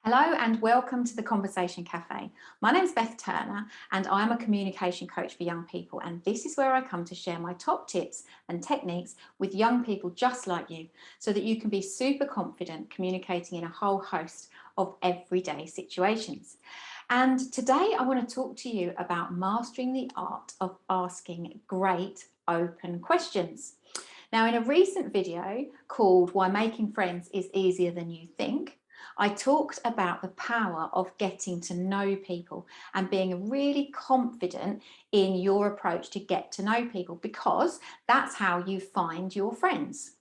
Hello and welcome to the Conversation Cafe. My name is Beth Turner and I'm a communication coach for young people, and this is where I come to share my top tips and techniques with young people just like you so that you can be super confident communicating in a whole host of everyday situations. And today I want to talk to you about mastering the art of asking great open questions. Now, in a recent video called Why Making Friends is Easier Than You Think, I talked about the power of getting to know people and being really confident in your approach to get to know people, because that's how you find your friends.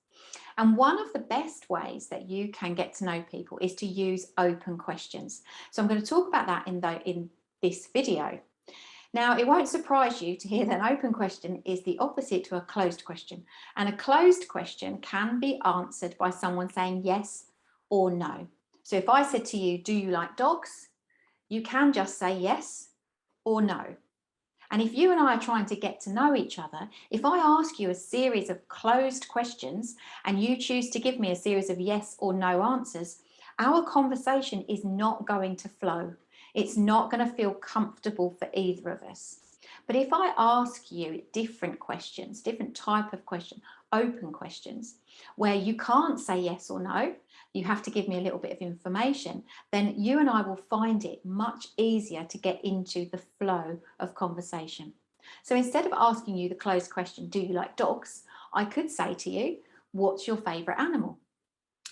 And one of the best ways that you can get to know people is to use open questions. So I'm going to talk about that in this video. Now, it won't surprise you to hear that an open question is the opposite to a closed question. And a closed question can be answered by someone saying yes or no. So if I said to you, do you like dogs? You can just say yes or no. And if you and I are trying to get to know each other, if I ask you a series of closed questions and you choose to give me a series of yes or no answers, our conversation is not going to flow. It's not going to feel comfortable for either of us. But if I ask you different questions, different type of question, open questions, where you can't say yes or no, you have to give me a little bit of information, then you and I will find it much easier to get into the flow of conversation. So instead of asking you the closed question, do you like dogs? I could say to you, what's your favourite animal?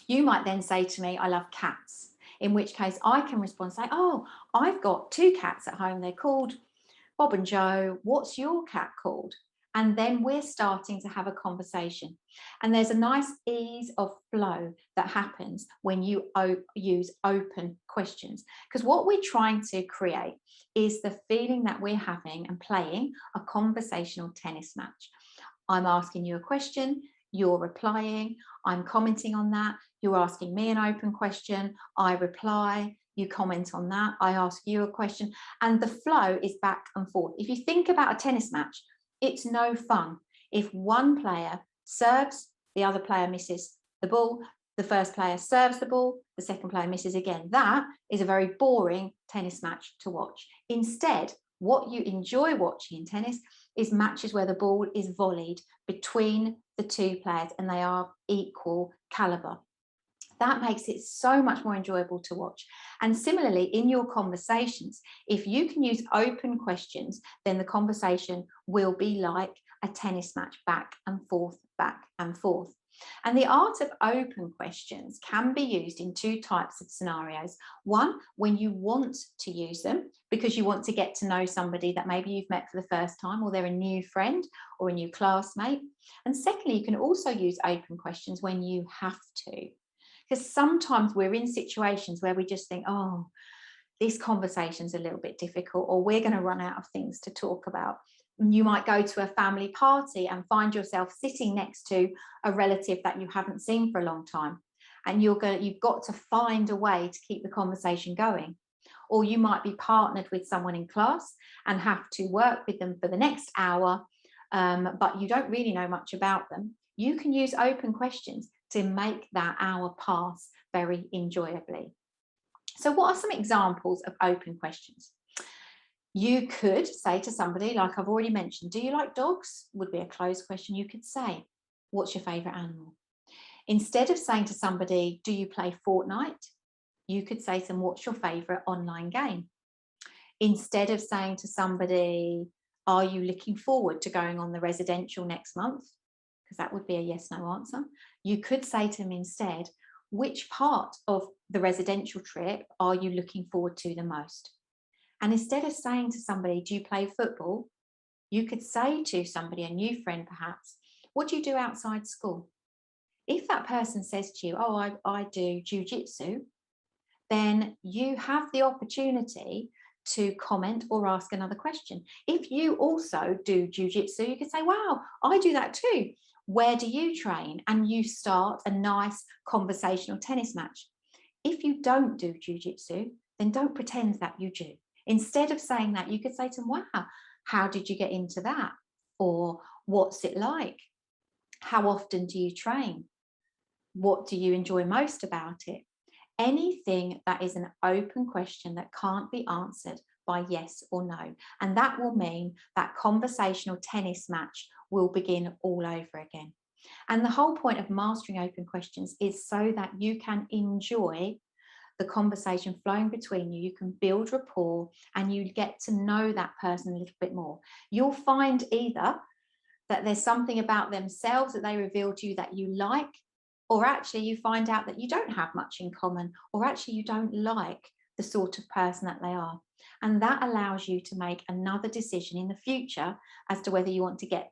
You might then say to me, I love cats. In which case I can respond and say, oh, I've got two cats at home. They're called Bob and Joe. What's your cat called? And then we're starting to have a conversation. And there's a nice ease of flow that happens when you use open questions. Because what we're trying to create is the feeling that we're having and playing a conversational tennis match. I'm asking you a question, you're replying, I'm commenting on that, you're asking me an open question, I reply, you comment on that, I ask you a question, and the flow is back and forth. If you think about a tennis match, it's no fun if one player serves, the other player misses the ball, the first player serves the ball, the second player misses again. That is a very boring tennis match to watch. Instead, what you enjoy watching in tennis is matches where the ball is volleyed between the two players and they are equal caliber. That makes it so much more enjoyable to watch. And similarly, in your conversations, if you can use open questions, then the conversation will be like a tennis match, back and forth, back and forth. And the art of open questions can be used in two types of scenarios. One, when you want to use them because you want to get to know somebody that maybe you've met for the first time, or they're a new friend or a new classmate. And secondly, you can also use open questions when you have to. Because sometimes we're in situations where we just think, oh, this conversation's a little bit difficult, or we're going to run out of things to talk about. You might go to a family party and find yourself sitting next to a relative that you haven't seen for a long time. And you've got to find a way to keep the conversation going. Or you might be partnered with someone in class and have to work with them for the next hour, but you don't really know much about them. You can use open questions to make that hour pass very enjoyably. So what are some examples of open questions? You could say to somebody, like I've already mentioned, do you like dogs? Would be a closed question. You could say, what's your favourite animal? Instead of saying to somebody, do you play Fortnite? You could say to them, what's your favourite online game? Instead of saying to somebody, are you looking forward to going on the residential next month? Because that would be a yes, no answer. You could say to them instead, which part of the residential trip are you looking forward to the most? And instead of saying to somebody, do you play football? You could say to somebody, a new friend perhaps, what do you do outside school? If that person says to you, oh, I do jiu-jitsu, then you have the opportunity to comment or ask another question. If you also do jiu-jitsu, you could say, wow, I do that too. Where do you train? And you start a nice conversational tennis match. If you don't do jiu-jitsu, then don't pretend that you do. Instead of saying that, you could say to them, wow, how did you get into that? Or what's it like? How often do you train? What do you enjoy most about it? Anything that is an open question that can't be answered by yes or no. And that will mean that conversational tennis match will begin all over again. And the whole point of mastering open questions is so that you can enjoy the conversation flowing between you. You can build rapport and you get to know that person a little bit more. You'll find either that there's something about themselves that they reveal to you that you like, or actually you find out that you don't have much in common, or actually you don't like the sort of person that they are. And that allows you to make another decision in the future as to whether you want to get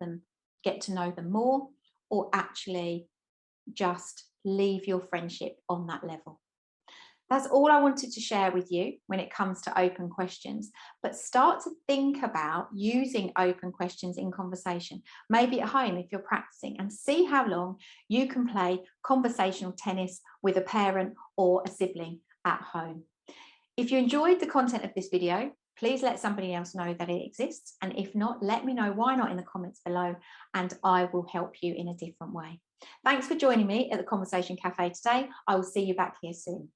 to know them more, or actually just leave your friendship on that level. That's all I wanted to share with you when it comes to open questions. But start to think about using open questions in conversation, maybe at home if you're practicing, and see how long you can play conversational tennis with a parent or a sibling at home. If you enjoyed the content of this video, please let somebody else know that it exists. And if not, let me know why not in the comments below, and I will help you in a different way. Thanks for joining me at the Conversation Cafe today. I will see you back here soon.